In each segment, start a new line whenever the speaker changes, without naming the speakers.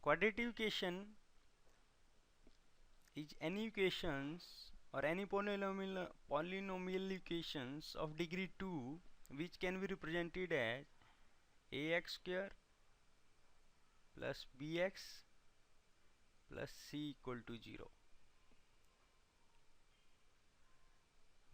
Quadratic equation is any equations or any polynomial equations of degree 2 which can be represented as ax square plus bx plus c equal to 0,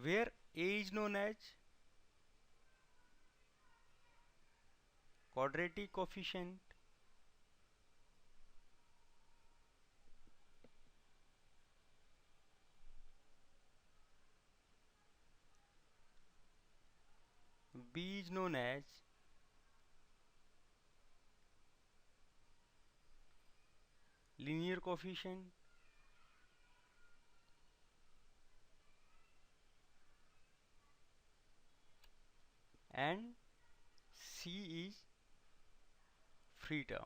where a is known as quadratic coefficient, b is known as linear coefficient, and c is free term.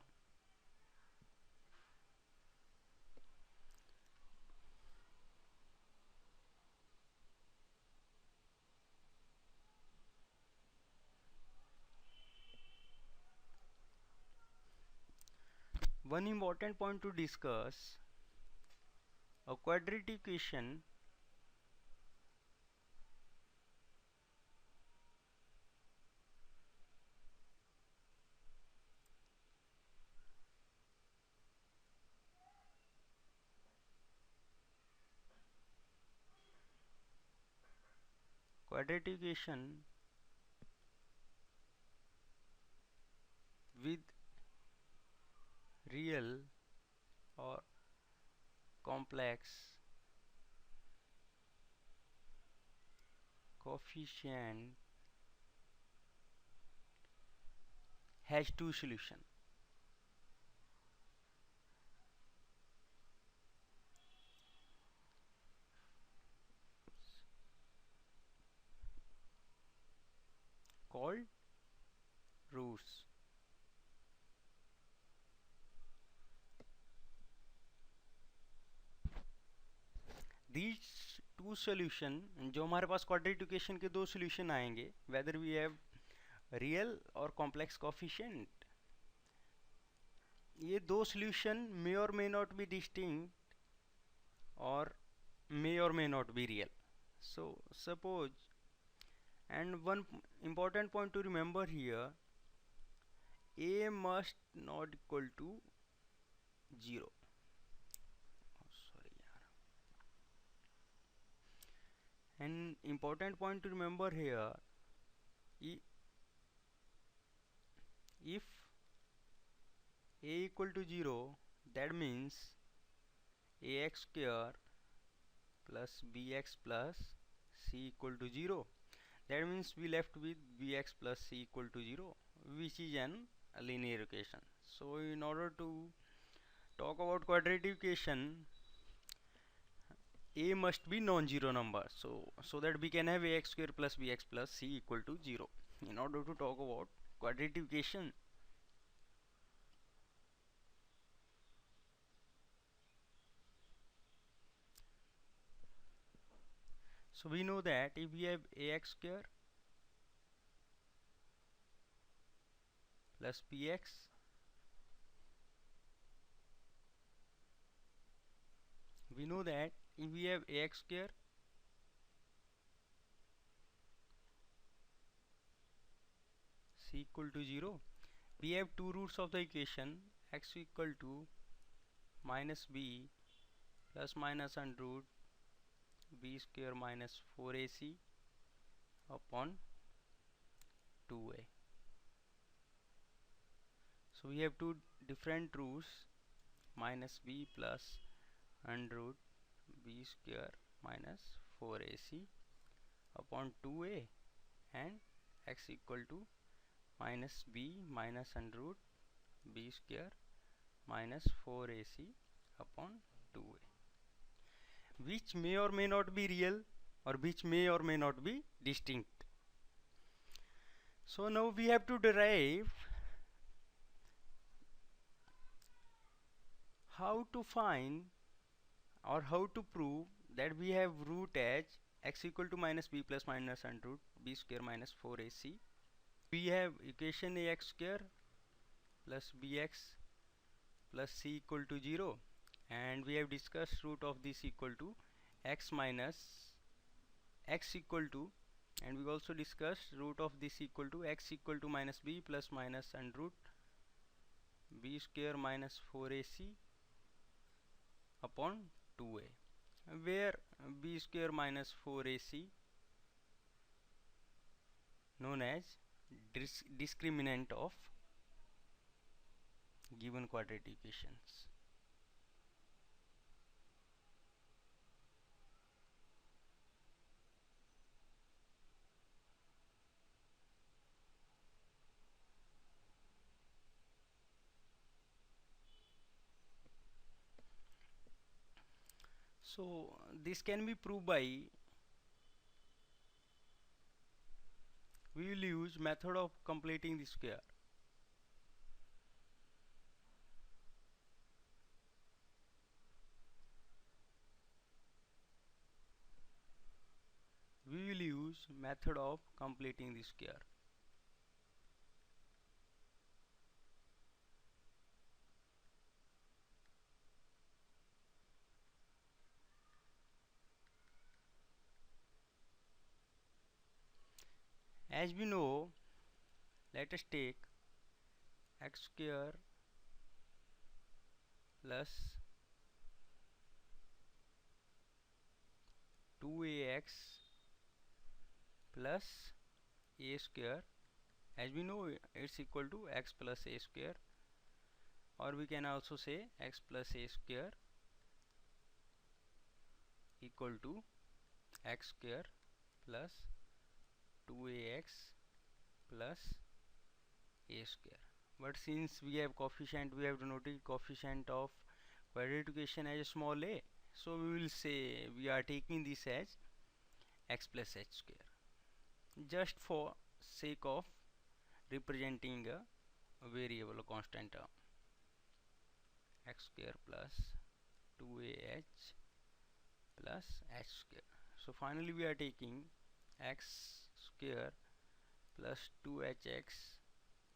One important point to discuss: a quadratic equation with real or complex coefficient has two solutions, called roots. These two solution, जो हमारे पास quadratic equation के दो solution आएंगे, whether we have real और complex coefficient, ये दो solution may or may not be distinct or may or may not be real. So suppose, and one important point to remember here, a must not equal to 0. An important point to remember here, if a equal to 0, that means ax square plus bx plus c equal to 0. That means we left with bx plus c equal to 0, which is an linear equation. So in order to talk about quadratic equation, a must be non-zero number, so that we can have ax square plus bx plus c equal to 0 in order to talk about quadratic equation. So we know that if we have ax square plus bx we know that if we have ax square c equal to 0, we have two roots of the equation, x equal to minus b plus minus under root b square minus 4ac upon 2a. So we have two different roots, minus b plus under root b square minus 4ac upon 2a, and x equal to minus b minus under root b square minus 4ac upon 2a, which may or may not be real or which may or may not be distinct. So now we have to derive how to find or how to prove that we have root as x equal to minus b plus minus under root b square minus 4ac. We have equation ax square plus bx plus c equal to 0, and we have discussed root of this equal to x minus x equal to, and we also discussed root of this equal to x equal to minus b plus minus under root b square minus 4ac upon 2a, where b square minus 4ac known as discriminant of given quadratic equations. So this can be proved by, we will use method of completing the square. We will use method of completing the square. As we know, let us take x square plus 2ax plus a square. As we know, it's equal to x plus a square, or we can also say x plus a square equal to x square plus 2ax plus a square. But since we have coefficient, we have denoted coefficient of quadratic equation as small a, so we will say we are taking this as x plus h square, just for sake of representing a variable, a constant term, x square plus 2ah plus h square. So finally we are taking x square plus 2hx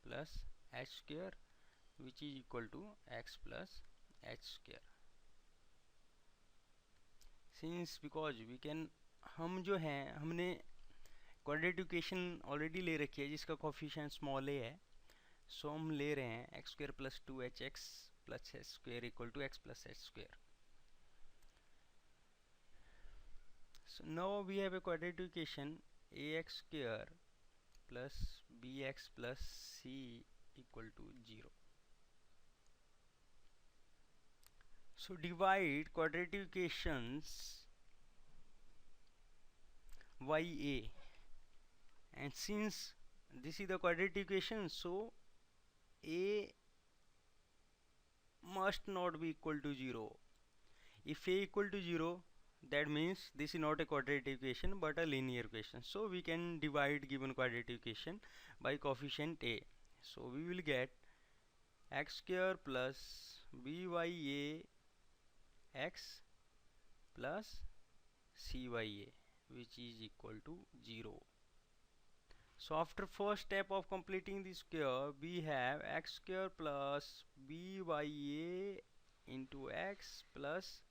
plus h square, which is equal to x plus h square. Since because we can, हम जो हैं हमने quadratic equation already ले रखी है जिसका coefficient small ए है, सो हम ले रहे हैं X square plus 2hx plus h square equal to x plus h square. So now we have a quadratic equation ax square plus bx plus c equal to 0. So divide quadratic equations ya, and since this is the quadratic equation, so a must not be equal to 0. If a equal to 0, that means this is not a quadratic equation but a linear equation. So we can divide given quadratic equation by coefficient a. So we will get x square plus bya x plus cya, which is equal to 0. So after first step of completing the square, we have x square plus bya into x plus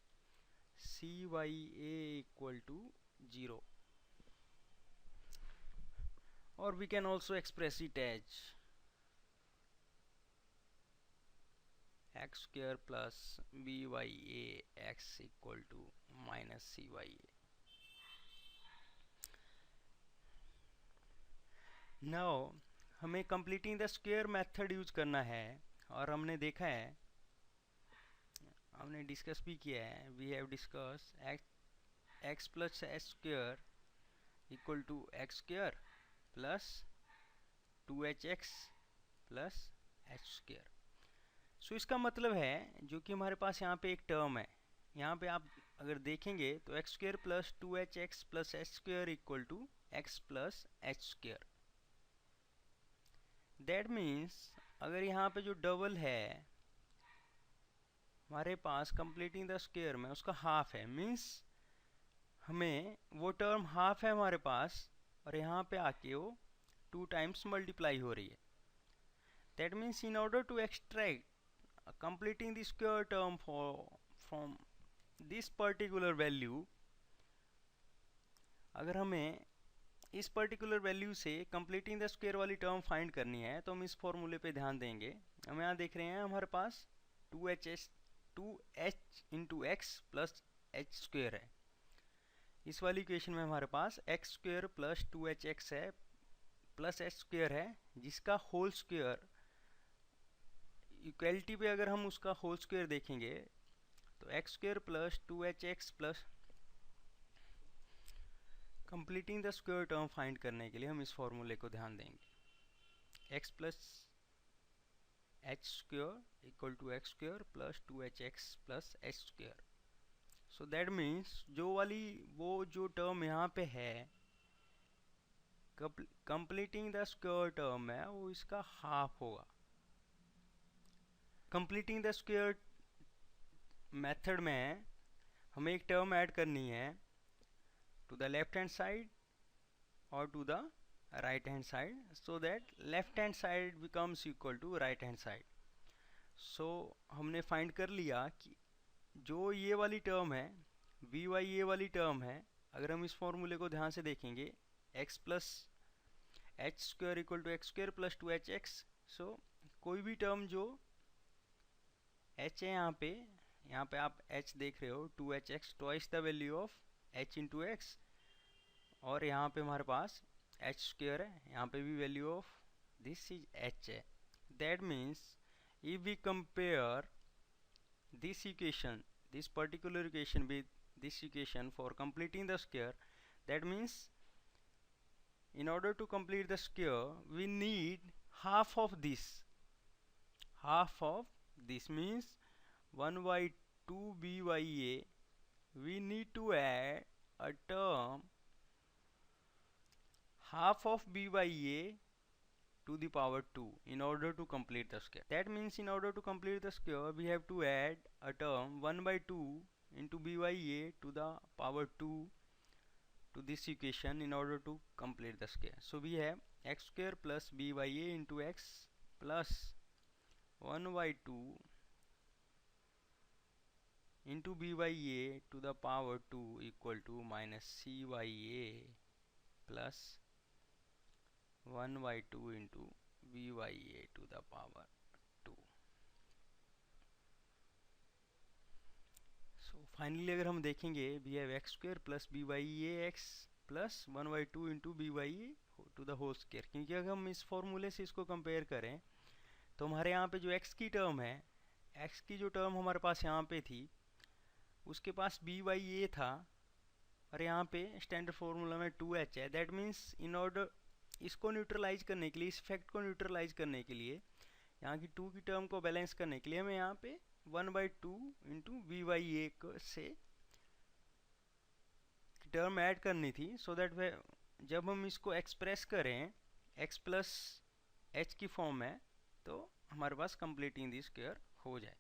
cya equal to 0, or we can also express it as x square plus bya x equal to minus cya. Now हमें completing the square method use करना है, और हमने देखा है, हमने discuss भी किया है, we have discuss x plus h square equal to x square plus 2hx plus h square. So इसका मतलब है जो कि हमारे पास यहाँ पे एक टर्म है, यहाँ पे आप अगर देखेंगे तो x square plus 2hx plus h square equal to x plus h square. That means अगर यहाँ पे जो डबल है हमारे पास कंप्लीटिंग द स्क्वायर में उसका हाफ है, मीन्स हमें वो टर्म हाफ है हमारे पास और यहाँ पे आके वो 2 टाइम्स मल्टीप्लाई हो रही है. That means in order to extract completing the square term from this particular value, अगर हमें इस पर्टिकुलर वैल्यू से कंप्लीटिंग द स्क्वायर वाली टर्म फाइंड करनी है तो हम इस फॉर्मूले पे ध्यान देंगे। हम यहाँ देख रहे हैं हमारे पास 2h into x plus H square है। इस वाली इक्वेशन में हमारे पास एक्स स्क्वायर प्लस 2hx है प्लस एच स्क्वायर है, जिसका होल स्क्वायर इक्वलिटी पे अगर हम उसका होल स्क्वायर देखेंगे तो x square plus 2hx plus completing the square term find करने के लिए हम इस फॉर्मूले को ध्यान देंगे। x plus H square equal to X square plus 2hx plus H square. So that means वो जो टर्म यहाँ पे है कंप्लीटिंग द स्क्वायर टर्म है वो इसका हाफ होगा। कंप्लीटिंग द स्क्वायर मेथड में हमें एक टर्म ऐड करनी है to the left hand side or to the right hand side, so that left hand side becomes equal to right hand side. So हमने फाइंड कर लिया कि जो ये वाली टर्म है vy ये वाली टर्म है, अगर हम इस फॉर्मूले को ध्यान से देखेंगे x plus H square equal to X square plus 2hx। So कोई भी टर्म जो h है यहाँ पे आप h देख रहे हो 2hx twice the value of h into x, और यहाँ पे हमारे पास एच स्क्वायर है, यहाँ पे भी value of this is h है। That means if we compare this equation, this particular equation with this equation for completing the square, that means in order to complete the square we need half of this means 1 by 2 bya, we need to add a term half of bya to the power 2 in order to complete the square. That means in order to complete the square we have to add a term 1 by 2 into bya to the power 2 to this equation in order to complete the square. So we have x square plus bya into x plus 1 by 2 into bya to the power 2 equal to minus cya plus 1 by 2 into bya to the power 2. So finally अगर हम देखेंगे we have x square plus byax plus 1 by 2 into bya to the whole square, क्योंकि अगर हम इस फॉर्मूले से इसको कंपेयर करें तो हमारे यहाँ पे जो x की टर्म है, x की जो टर्म हमारे पास यहाँ पे थी उसके पास bya था और यहाँ पे स्टैंडर्ड फॉर्मूला में 2h है। दैट मीन्स इन ऑर्डर इसको न्यूट्रलाइज करने के लिए, इस फैक्ट को न्यूट्रलाइज करने के लिए, यहाँ की 2 की टर्म को बैलेंस करने के लिए हमें यहाँ पे 1 by 2 इंटू bya से टर्म ऐड करनी थी, सो दैट जब हम इसको एक्सप्रेस करें x प्लस एच की फॉर्म में तो हमारे पास कंप्लीटिंग दी स्क्वायर हो जाए।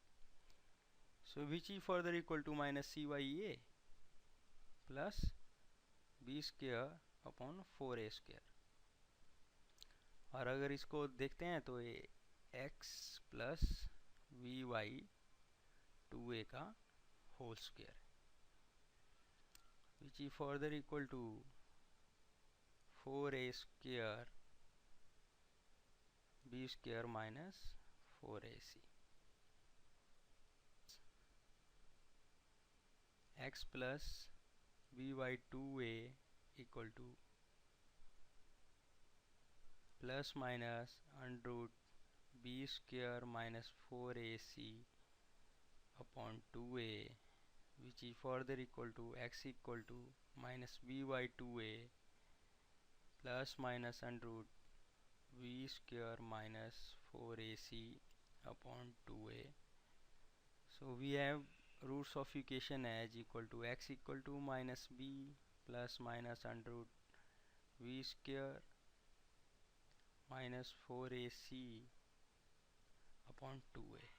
So which is further equal to minus cya plus B square upon 4a square. और अगर इसको देखते हैं तो ये x प्लस vy 2a का whole square which is further equal to 4a square b square minus 4ac x plus vy 2a equal to plus minus under root b square minus 4ac upon 2a, which is further equal to x equal to minus vy 2a plus minus under root v square minus 4ac upon 2a. So we have roots of equation as equal to x equal to minus b plus minus under root v square minus 4ac upon 2a.